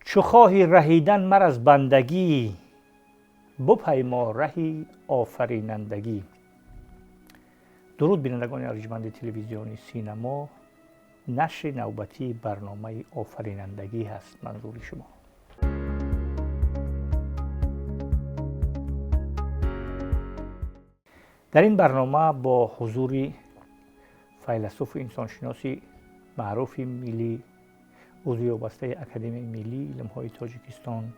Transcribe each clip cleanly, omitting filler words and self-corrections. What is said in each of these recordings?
چو خواهی رهیدن مر از بندگی، بپیما رهی آفرینندگی. درود بینندگان ارجمند تلویزیونی سینما، نشر نوبتی برنامه آفرینندگی هست منظور شما. در این برنامه با حضور فیلسوف و انسانشناسی معروف ملی، عضو وابسته اکادمی ملی علم‌های تاجیکستان،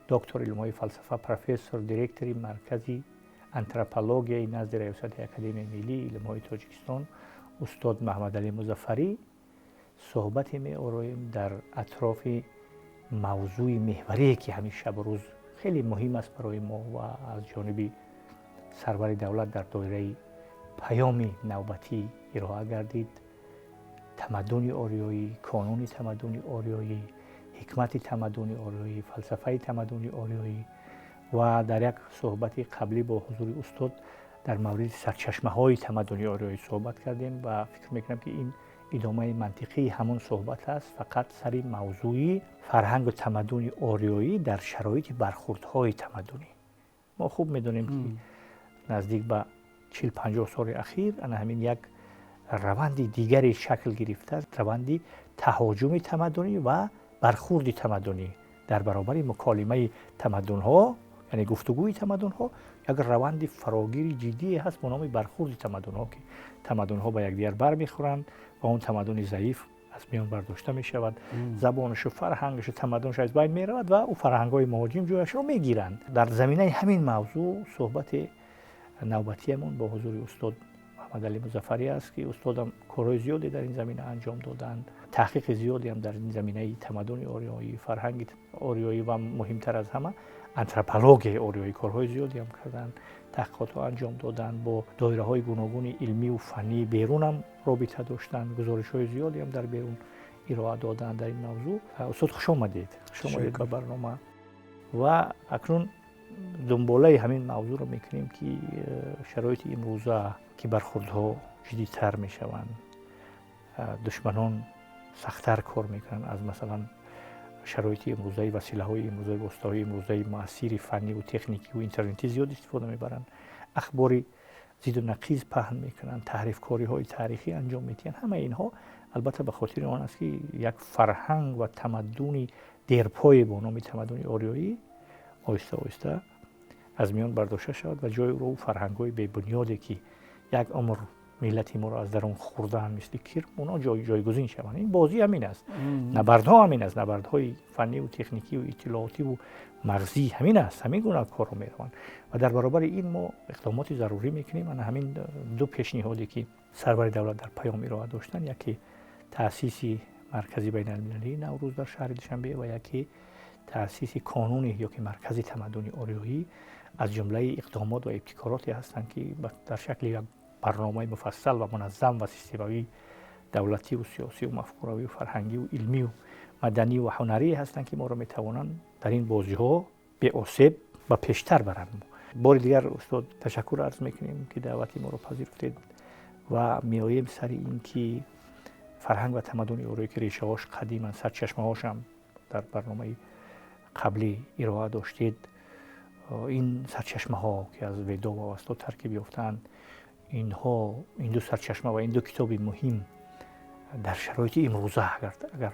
دکتر علم‌های فلسفه، پروفسور دیرکتوری مرکزی آنتروپولوژی نزد ریاست اکادمی ملی علم‌های تاجیکستان استاد محمد علی مظفری صحبت می‌آوریم در اطراف موضوع محوری که همین شب و روز خیلی مهم است برای ما و از جانب سرور دولت در دایره پیام نوبتی ارائه گردید. تمدن آریایی، کانون تمدن آریایی، حکمت تمدن آریایی، فلسفه تمدن آریایی و در یک صحبت قبلی با حضور استاد در مورد سرچشمه‌های تمدن آریایی صحبت کردیم و فکر می‌کنم که این ادامه منطقی همون صحبت است، فقط سر موضوعی فرهنگ و تمدن آریایی در شرایط برخوردهای تمدنی. ما خوب می‌دونیم که نزدیک به 40-50 سال اخیر همین یک روند دیگری شکل گرفته است، روند تهاجم تمدنی و برخورد تمدنی در برابر مکالمه تمدن‌ها، یعنی گفتگوی تمدن‌ها، یک روند فراگیر جدی هست به نام برخورد تمدن‌ها که تمدن‌ها با یکدیگر برمیخورند و اون تمدن ضعیف از میان برداشته می‌شود، زبانش و فرهنگش و تمدنش از بین می‌رود و او فرهنگ‌های مهاجم جایش را می‌گیرند. در زمینه همین موضوع صحبت نوبتیمون با حضور استاد محمد علی مظفری است که استادم کارهای زیادی در این زمینه انجام دادند، تحقیق زیادی هم در این زمینه تمدن آریایی، فرهنگ آریایی و مهمتر از همه آنتروپولوژی آریایی کارهای زیادی هم کردند، تحقیقات انجام دادند، با دایره‌های گوناگون علمی و فنی بیرون هم رابطه داشتند، گزارش‌های زیادی هم در بیرون ارائه دادند در این موضوع. استاد خوش آمدید به برنامه و اکنون دنباله همین موضوع رو میکنیم که شرایط امروزه که برخوردها جدی‌تر میشوند، دشمنان سخت‌تر کار میکنن از مثلا شرایط امروزه، وسیله‌های امروزه، وسایل امروزه، مسیر فنی و تکنیکی و اینترنتی زیاد استفاده میبرند، اخبار زید و نقیض پهن میکنن، تحریف کاری‌های تاریخی انجام میدن. همه اینها البته به خاطر آن است که یک فرهنگ و تمدنی دیرپای به نام تمدن آریایی آهسته آهسته از میان برداشته شد و جای رو فرهنگ‌های بی بنیادی که یک عمر ملت ما را از درون خوردن مثل کرم، اونا جایگزین شوند. این بازی همین است، نبردها همین است، نبردهای فنی و تکنیکی و اطلاعاتی و مغزی همین است، همین گونه کار رو میروند و در برابر این ما اقدامات ضروری میکنیم. من همین دو پیشنهادی که سرور دولت در پیام ارائه داشتن، یکی تأسیس مرکزی بین المللی نوروز در شهر دوشنبه و یکی تأسیس کانونی یا که مرکز تمدن آریایی، از جمله اقدامات و ابتکاراتی هستند که در شکل یک برنامه مفصل و منظم و سیستمی دولتی و سیاسی و مفکوروی و فرهنگی و علمی و مدنی و هنری هستند که ما را میتوانند در این بازی‌ها به آسیب و پیشتر برند. بار دیگر استاد تشکر عرض میکنیم که دعوت ما را پذیرفتید و میاییم سر این که فرهنگ و تمدن آریایی که ریشه‌هاش قدیما، سرچشمه‌هاش هم در برنامه قبلی ارائه داشتید، این سرچشمه‌ها که از ودا و اوستا ترکیب یافتند، اینها، این دو سرچشمه و این دو کتاب مهم در شرایط امروزه اگر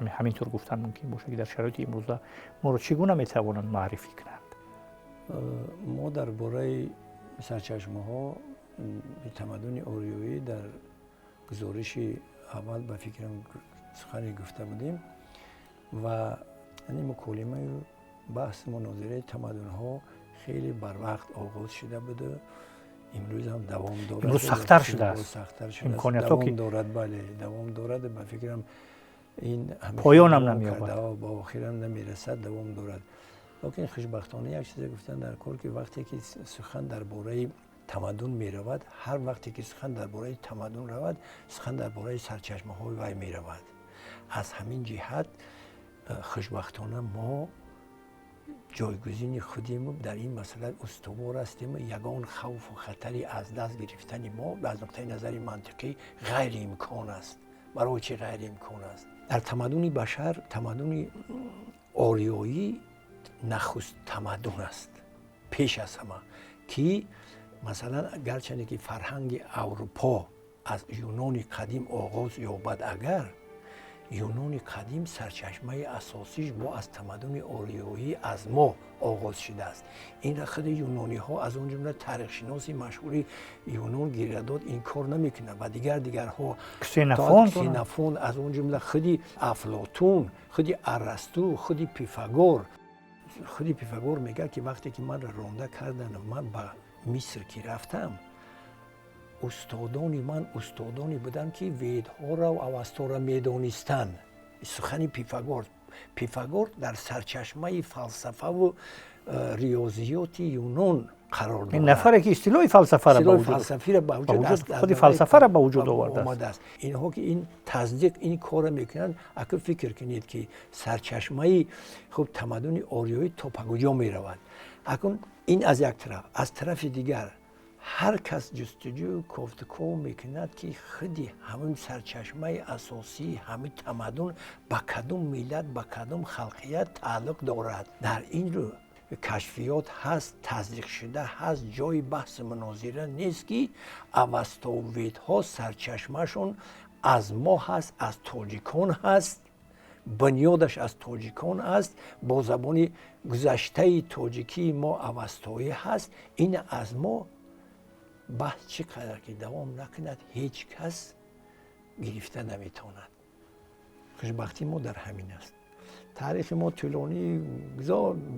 همینطور گفتن ممکن باشه که در شرایط امروزه ما رو چگونه میتوانند معرفی کنند؟ ما درباره سرچشمه‌ها تمدن آریایی در گزارش اول به فکرم سخنی گفته بودیم و این مکالمه بحث مناظره تمدن‌ها خیلی بر وقت آغاز شده بوده، امروز هم دوام دارد. امروز سخت‌تر شده است، امکانیت‌ها دوام دارد، بله دوام دارد. به فکرم این پایان هم نمی‌یابد، با آخر هم نمیرسد، دوام دارد. لیکن خوشبختانه یک چیزی گفتن در کار که وقتی که سخن درباره تمدن می‌رود، هر وقتی که سخن درباره تمدن رود، سخن درباره سرچشمه‌های وی می‌رود. از همین جهت خوشبختانه ما جایگزین خودیم در این مسئله استوار هستیم. یگان خوف و خطری از دست گرفتن ما از نقطه نظر منطقی غیر امکان است. برای چه غیر امکان است؟ در تمدن بشر تمدن آریایی نخست تمدن است پیش از همه که مثلا گرچه که فرهنگ اروپا از یونان قدیم آغاز یابد اگر یونان قدیم سرچشمه اساسیش با از تمدن آریایی از ما آغاز شده است. این را خود یونانی ها از اون جمله تاریخ شناسی مشهوری یونان گیرداد این کار نمیکنه و دیگرها کسینوفون از اون جمله خودی افلاطون، خودی ارسطو، خودی پیفاگور میگه که وقتی که من را رانده کردن من به مصر که رفتم استادانی بودن که ویدها را و اوستا را میدانستند. سخن پیفاگور در سرچشمه فلسفه و ریاضیات یونان قرار دارد. این نفره که اصطلاح فلسفه را خود فلسفه را به وجود آورده است. اینها که این تصدیق این کار میکنند اگر فکر کنید که سرچشمه خب تمدن آریایی تا کجا میرود. اکنون این از یک طرف، از طرف دیگر هر کس جستجو گفتگو میکند که خودی همین سرچشمه اساسی همین تمدن به کدوم ملت به کدوم خلقیت تعلق دارد. در این رو کشفیات هست، تصدیق شده هست، جای بحث مناظره نیست که اوستاویدها سرچشمهشون از ما هست، از تاجیکان هست، بنیادش از تاجیکان است، با زبان گذشته تاجیکی ما اوستایی هست. این از ما بحث چقدر که دوام نکند هیچ کس گرفته نمیتواند. خوشبختی ما در همین است. تاریخ ما طولانی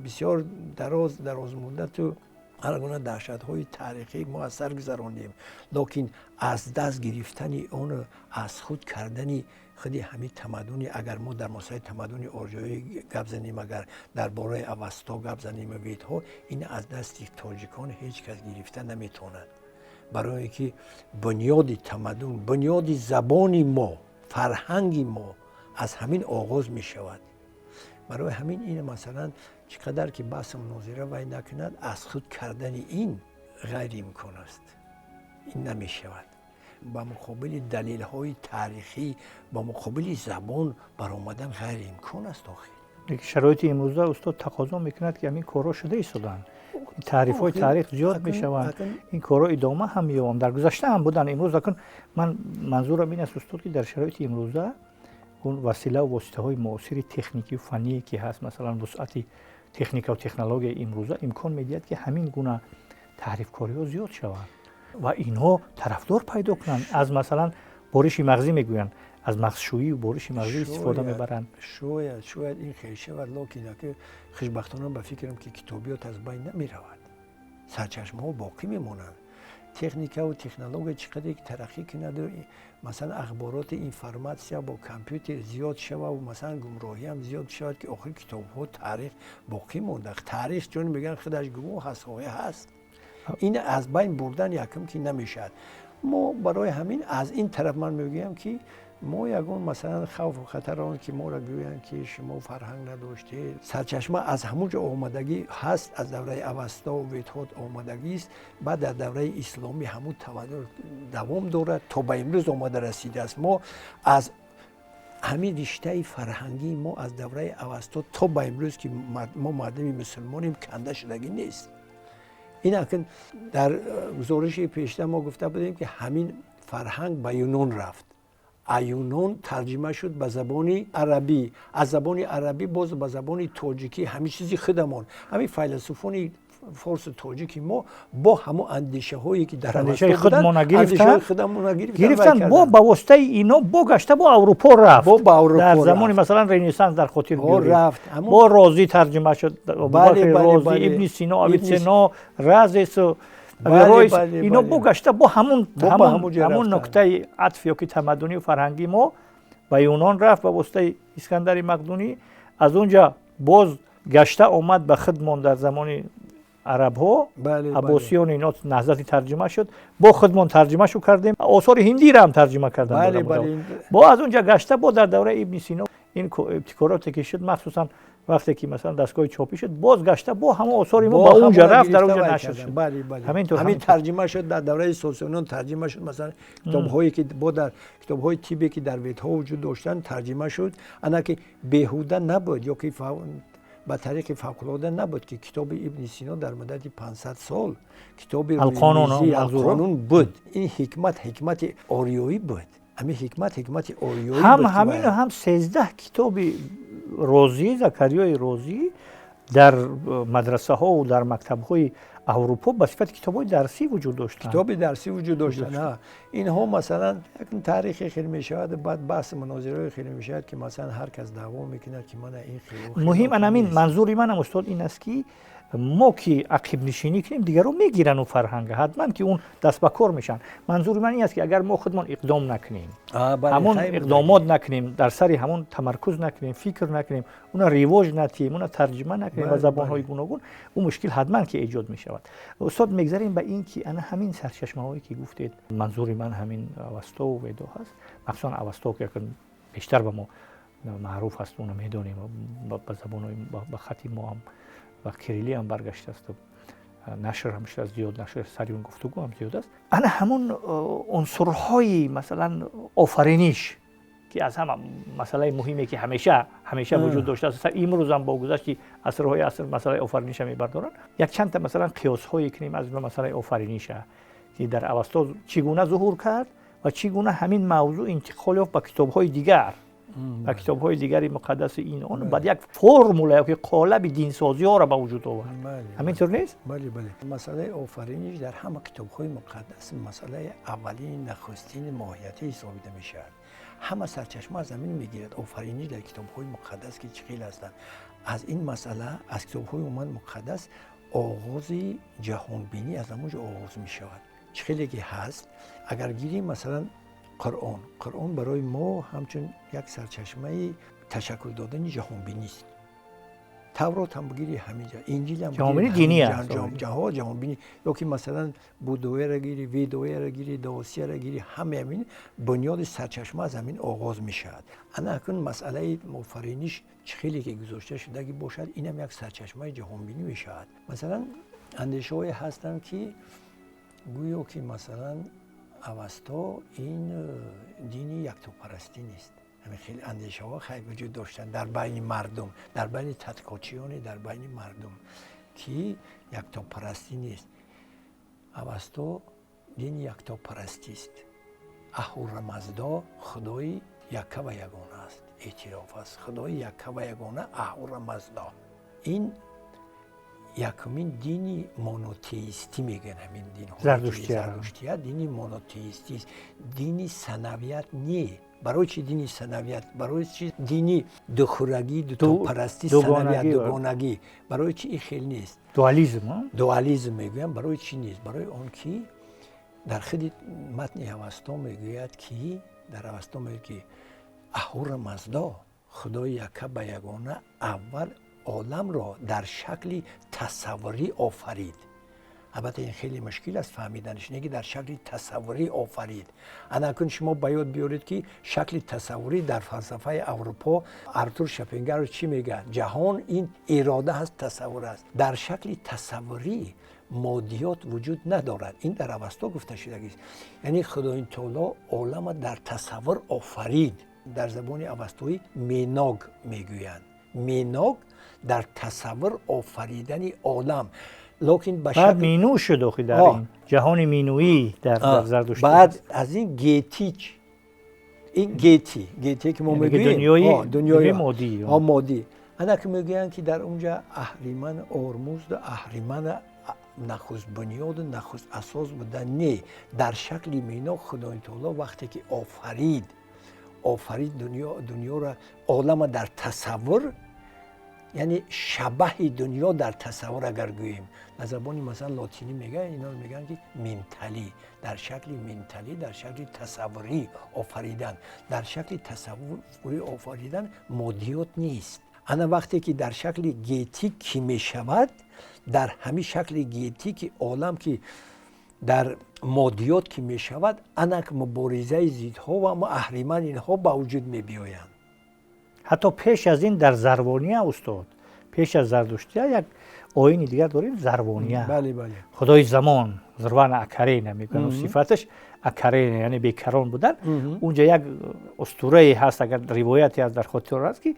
بسیار دراز مدت و هر گونه دهشت‌های تاریخی ما از سر گذراندیم، لکن از دست گرفتن اون از خود کردن خودی همین تمدنی اگر ما در مسائل تمدن آریایی گپ زنیم، اگر درباره اوستا گپ زنیم ویدها، این از دست تاجیکان هیچ کس گرفته نمیتواند. برای اینکه بنیاد تمدن، بنیاد زبان ما، فرهنگ ما از همین آغاز می شود. برای همین این مثلا چقدر که بحث مناظره وای نکند از خود کردن این غیر امکان است. این نمی شود. با مقابل دلیل های تاریخی، با مقابل زبان برآمدن غیر امکان است. آخر شرایط امروزه استاد تقاضا میکند که همین کارا شده ایستادن. تعریف های تاریخ زیاد میشوند، این کارا ادامه هم می‌یابند. در گذشته هم بودن، امروز اکنون من منظورم این است استاد که در شرایط امروزه اون وسیله و واسطه های معاصر تکنیکی و فنی که هست، مثلا وسعت تکنیک و تکنولوژی امروزه امکان میدهد که همین گونه تعریف کاری ها زیاد شوند و اینها طرفدار پیدا کنند. از مثلا برش مغزی میگویند، از مغزشویی و برش مغزی استفاده میبرند. شاید این خیلی شود، لکن که خوشبختانه به فکرم که کتابیات از بین نمیرود، سرچشمه ها باقی میمانند. تکنیک و تکنولوژی چقدر یک ترقی کنند، مثلا اخبارات اینفورماسیا با کامپیوتر زیاد شود و مثلا گمراهی هم زیاد شود که آخر کتاب ها تاریخ باقی مونده. تاریخ چون میگن خودش گواه هست. این از بین بردن یکم که نمیشد. ما برای همین از این طرف من میگم که ما یگون مثلا خوف و خطر آن که ما را گویند که شما فرهنگ نداشته، سرچشمه از همونجا آمدگی هست، از دوره اوستا و ویدها آمدگی است. بعد در دوره اسلامی همون تمدن دوام دارد تا به امروز آمده رسیده است. ما از همین رشته فرهنگی ما از دوره اوستا تا به امروز که ما مردم مسلمانیم کنده شدگی نیست. این اکنون در گزارش پیشتر ما گفته بودیم که همین فرهنگ به یونان رفت. یونان ترجمه شد به زبان عربی، از زبان عربی باز به زبان تاجیکی، همین چیزی خودمان، همین فیلسوفان فارس تاجیکی ما با همون اندیشه هایی که در اندیشه خودمون گرفتن با واسطه اینا بگشته با اروپا رفت. در زمان مثلا رنسانس در خاطر رفت، با رازی ترجمه شد، رازی ابن سینا، اویتسنا، رازس اینا بگشته با همون نکته عطف یا که تمدنی و فرهنگی ما به یونان رفت و واسطه اسکندر مقدونی. از اونجا باز گشته آمد به خودمان در زمان عرب ها، عباسیان اینا نهضتی ترجمه شد، با خودمان ترجمه شو کردیم، آثار هندی را هم ترجمه کردن. با از اونجا گشته با در دوره ابن سینا این ابتکاراتی که شد، مخصوصا وقتی که مثلا دستگاه چاپی شد بازگشته با همه آثار ما با اونجا رفت در اونجا نشر شد. بله بله. همینطور همین ترجمه شد در دوره سوسیونون، ترجمه شد مثلا کتاب‌هایی که با در کتاب‌های طبی که در ویدها وجود داشتن ترجمه شد. انا که بیهوده نبود یا که به طریق فوق‌العاده نبود که کتاب ابن سینا در مدت 500 سال کتاب القانون بود. این حکمت آریایی بود. همین حکمت آریایی بود. همین هم 13 کتاب رازی زکریای رازی در مدرسه ها و در مکتب های اروپا به صفت کتاب های درسی وجود داشتن. کتاب درسی وجود داشتن. اینها مثلا یک تاریخ خیلی میشود، بعد بحث مناظره خیلی میشود که مثلا هر کس دعوا میکنه که من این خیلی مهم همین منظوری منم استاد این است که ما که عقب نشینی کنیم دیگران میگیرن و فرهنگ حتما که اون دست به کار میشن. منظور من این است که اگر ما خودمان اقدام نکنیم، همون اقدامات نکنیم، در سری همون تمرکز نکنیم، فکر نکنیم، اون رواج ندیم، اون ترجمه نکنیم به زبان‌های گوناگون، اون مشکل حتما که ایجاد میشود. استاد میگذاریم به این که انا همین سرچشمه‌هایی که گفتید، منظور من همین اوستا و ودا هست، مخصوصا اوستا که بیشتر به ما معروف است، اون میدونیم به زبان‌های به خط ما هم و کریلی هم برگشته است و نشر همش زیاد، نشر سری اون گفتگو هم زیاد است. انا همون عنصرهای مثلا آفرینش که از هم مسئله مهمی که همیشه وجود داشته است، امروز هم با گذشت عصرهای مسئله آفرینش هم میبردارن. یک چند تا مثلا قیاس هایی کنیم از مسئله آفرینش که در اوستا چگونه ظهور کرد و چگونه همین موضوع انتقال یافت به کتاب های دیگر و کتاب های دیگری مقدس این اون بعد یک فرمول که قالب دینسازی ها را به وجود آورد. همینطور نیست؟ بله بله. مسئله آفرینش در همه کتاب های مقدس مسئله اولین نخستین ماهیتی حسابیده می شود. همه سرچشمه از زمین میگیرد. آفرینش در کتاب های مقدس که چقیل هستند. از این مسئله از کتاب های مقدس آغاز جهان بینی از اونجا آغاز می شود. چقیلی که هست اگر گیریم مثلا قرآن برای ما همچون یک سرچشمه تشکل دادن جهان بینی است. تورات هم بگیری همینجا، انجیل هم جهان بینی دینی است. جهان بینی یا که مثلا بودوی را گیری، ویدوی را گیری، داوسی را گیری، همه همین بنیاد سرچشمه از همین آغاز می شود. انا اکنون مسئله آفرینش خیلی که گذاشته شده که باشد این هم یک سرچشمه جهان بینی می شود. مثلا اندیشه های هستند که گویا که مثلا اوستا این دینی یکتاپرستی نیست. همین خیلی اندیشه ها خیلی وجود داشتن در بین مردم، در بین تحقیقاتچیان، در بین مردم که یکتاپرستی نیست. اوستا دین یکتاپرستی است. اهورامزدا خدای یکه و یگانه است. اعتراف است خدای یکه و یگانه اهورامزدا. این یکمین دینی مونوتئیستی میگن. همین دین زرتشتی دینی مونوتئیستی است. دینی ثنویت نی. برای چی دینی ثنویت؟ برای چی دینی دوخورگی، دوتاپرستی، ثنویت، دوگانگی؟ برای چی این خیلی نیست؟ دوالیسم میگویم. برای چی نیست؟ برای آن که در خود متن اوستا میگوید که در اوستا میگوید که اهورامزدا خدای یکه و یگانه اول عالم را در شکل تصوری آفرید. البته این خیلی مشکل است فهمیدنش، اینه که در شکل تصوری آفرید. انا کن شما باید بیارید که شکل تصوری در فلسفه اروپا آرتور شپنگر چی میگه؟ جهان این اراده هست، تصور است. در شکل تصوری مادیات وجود ندارد. این در اوستا گفته شده است. یعنی خدای تعالی عالم در تصور آفرید. در زبان اوستایی میناگ میگویند. میناگ در تصور آفریدن عالم. لکن بعد مینو شد در این جهان مینویی در زرتشت. بعد از این گیتیچ، این گیتی که ما میگوییم دنیای مادی. انا که میگویند که در اونجا اهریمن آرموز و اهریمن نخست بنیاد و نخست اساس بودن. نه، در شکل مینا خدای تعالی وقتی که آفرید دنیا را، عالم در تصور، یعنی شبه دنیا در تصور اگر گوییم، در زبان مثلا لاتینی میگن، اینا میگن که منتالی، در شکل منتالی، در شکل تصوری آفریدن. در شکل تصوری آفریدن مادیات نیست. انا وقتی که در شکل گیتی که میشود، در همین شکل گیتی که عالم که در مادیات که میشود، انک مبارزه زیدها و اهریمن اینها با وجود میبیایند. حتی پیش از این در زروانی استاد پیش از زردشتیه یک آیین دیگر داریم، زروانیه. بله بله. خدای زمان، زروان اکرینه میگن و صفتش اکرینه یعنی بیکران بودن. اونجا یک اسطوره هست، اگر روایتی از در خاطر هست که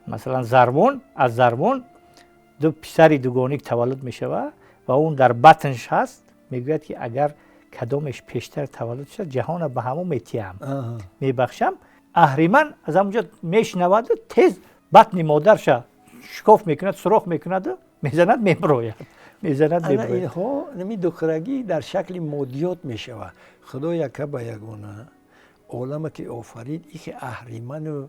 مثلا زروان از زروان دو پسری دوگانیک تولد میشوه و اون در بطنش هست، میگوید که اگر کدامش پیشتر تولد شد جهان به همون میتیم میبخشم. اهریمن از همونجا میشنود تیز بطن مادرش شکاف میکند، سوراخ میکند، میزند میبروید. اینها نمی دخترگی در شکل مادیات میشود. خدا یکه به یگانه عالم که آفرید، ای که اهریمن و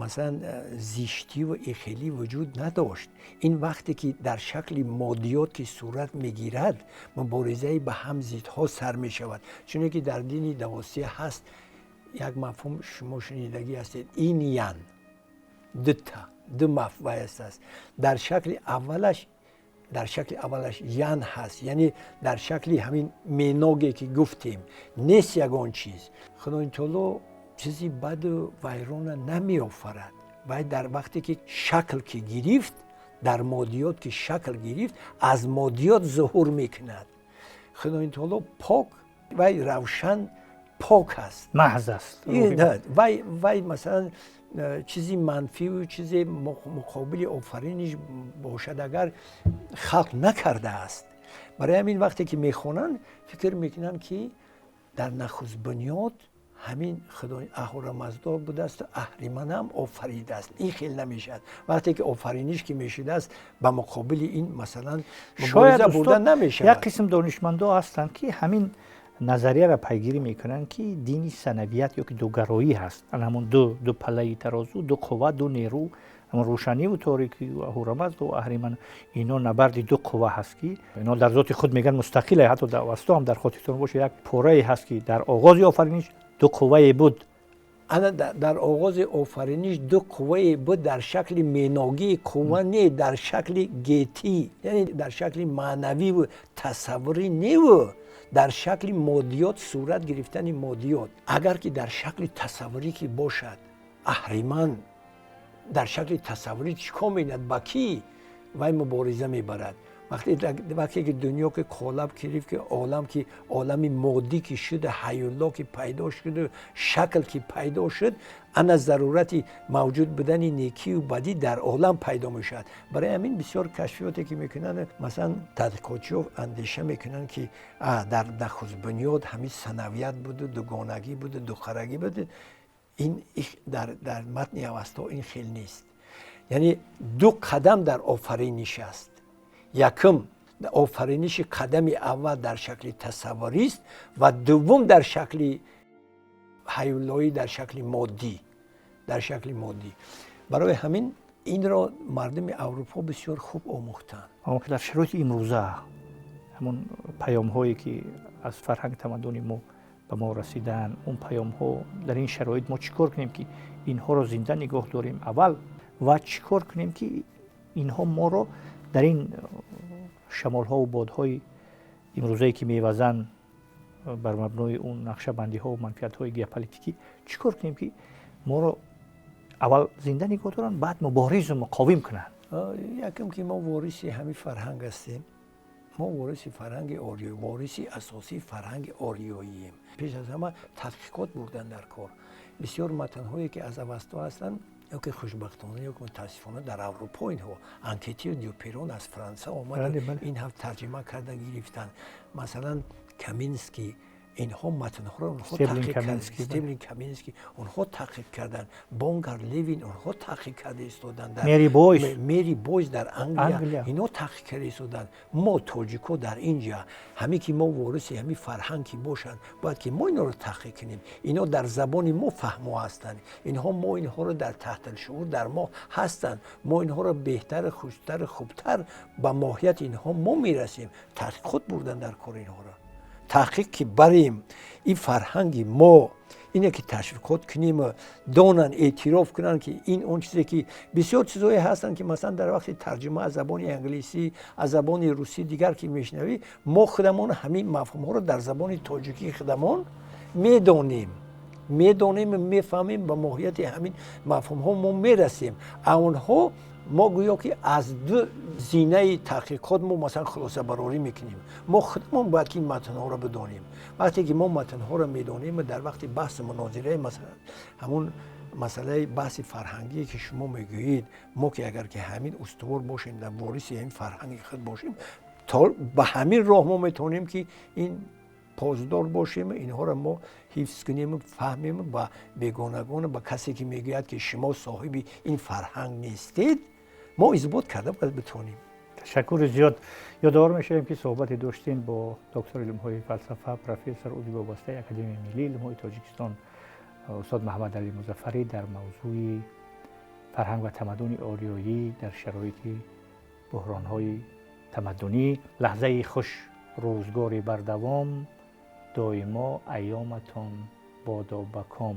مثلا زیشتی و خیلی وجود نداشت. این وقتی که در شکل مادیات که صورت میگیرد، مبارزه به هم ضدها سر میشود. چون که در دین دواسیه هست یک مفهوم شما شنیدگی هستید، این یان دو مفهوم است. در شکل اولش یان هست، یعنی در شکل همین میناگی که گفتیم، نیست یگان چیز. خدای تعالی چیزی بد و ویران نمی آفرد. و در وقتی که شکل که گرفت، در مادیات که شکل گرفت، از مادیات ظهور میکند. خدای تعالی پاک و روشن پاک است، محض است. وی مثلا چیزی منفی و چیزی مقابل آفرینش باشد اگر خلق نکرده است. برای همین وقتی که میخونن فکر میکنن که در نخست بنیاد همین خدای اهورامزدا بوده است و اهریمن هم آفریده است. این خیلی نمیشد. وقتی که آفرینش که میشده است به مقابل این مثلا مبارزه بودن نمیشد. یک قسم دانشمندا هستند که همین نظریه را پیگیری میکنن که دینی سنویت یا که دوگرایی هست، همون دو پله ترازو، دو قوه، دو نیرو، همون روشنی و تاریکی و اهورامزد و اهریمن، اینا نبرد دو قوه هست که اینا در ذات خود میگن مستقله. حتی در اوستا هم در خاطرتون باشه یک پوره هست که در آغاز آفرینش دو قوه بود. انا در آغاز آفرینش دو قوه بود در شکل میناگی، قوه نه در شکل گیتی، یعنی در شکل معنوی و تصوری نه و در شکل مادیات صورت گرفتن مادیات. اگر که در شکل تصوری که باشد، اهریمن در شکل تصوری چیکار می‌کند؟ با کی وای مبارزه میبرد؟ وقتی که دنیا که قالب گرفت که عالم مادی که شد، حیولا که پیدا شد، شکل که پیدا شد، انا ضرورت موجود بودن نیکی و بدی در عالم پیدا میشد. برای همین بسیار کشفیاتی که میکنن، مثلا تحقیقاتچی‌ها اندیشه میکنن که در نخست بنیاد همین سنویت بود، دوگانگی بود، دوخرگی بود. این در متن اوستا این خیلی نیست. یعنی دو قدم در آفرینش است. یکم آفرینش قدم اول در شکل تصوری است و دوم در شکل حیولایی، در شکل مادی. برای همین این را مردم اروپا بسیار خوب آموختند. اما که در شرایط امروزه همون پیام هایی که از فرهنگ تمدن ما به ما رسیدن، اون پیام ها در این شرایط ما چیکار کنیم که اینها رو زنده نگاه داریم اول، و چیکار کنیم که اینها ما رو در این شمال ها و باد های امروزه که میوزن بر مبنای اون نقشه بندی ها و منفیت های ژئوپلیتیکی، چیکار کنیم که ما رو اول زنده نگاه دارن، بعد مبارز و مقاوم کنن. یکم که ما وارث همین فرهنگ هستیم، ما وارث فرهنگ آریایی، وارث اساسی فرهنگ آریاییم. پیش از همه تحقیقات بردن در کار. بسیار متن‌هایی که از اوستا هستند یا که خوشبختانه یا که متاسفانه در اروپا اینها انکیتی دیوپیرون از فرانسه آمد، این هم ترجمه کردن گرفتن. مثلا کامینسکی اینها متن‌ها رو اونها تحقیق کردن، استیبلین کامینسکی اونها تحقیق کردن، بونگر لیوین اونها تحقیق کرده ایستادن، میری بویز در انگلیا اینا تحقیق کرده ایستادن. ما تاجیکا در اینجا همین که ما وارث همین فرهنگی باشن، باید که ما اینا رو تحقیق کنیم. اینا در زبان ما فهمو هستن، ما اینها رو در تحت الشعور در ما هستن، ما اینها رو بهتر، خوشتر، خوبتر به ماهیت اینها ما میرسیم. تحقیقات بردن در کار اینها رو. تحقیق که بریم این فرهنگی ما اینه که تشویقات کنیم و دانن اعتراف کنن که این اون چیزی که بسیار چیزایی هستن که مثلا در وقت ترجمه از زبان انگلیسی، از زبان روسی دیگر که میشنوی، ما خودمون همین مفهوم ها رو در زبان تاجیکی خودمون میدونیم، میفهمیم، به ماهیت همین مفهوم ها ما میرسیم. اونها ما گویا که از دو زینه تحقیقات ما مثلا خلاصه براری میکنیم. ما خودمون باید که این متن‌ها را بدانیم. وقتی که ما متن‌ها را میدانیم، در وقت بحث مناظره مثلا همون مسئله بحث فرهنگی که شما میگویید، ما که اگر که همین استوار باشیم، در وارث این فرهنگ خود باشیم، تا به همین راه ما میتونیم که این پاسدار باشیم، اینها را ما حفظ کنیم، فهمیم و بیگانگان به کسی که میگوید که شما صاحب این فرهنگ نیستید، ما اثبات کرده باید بتونیم. تشکر زیاد. یادآور میشیم که صحبت داشتیم با دکتر علوم‌های فلسفه پروفسور عضو وابسته اکادمی ملی علوم‌های تاجیکستان استاد محمد علی مظفری در موضوع فرهنگ و تمدن آریایی در شرایط بحران‌های تمدنی. لحظه خوش، روزگاری بردوام، دائما ایامتان بادا بکام.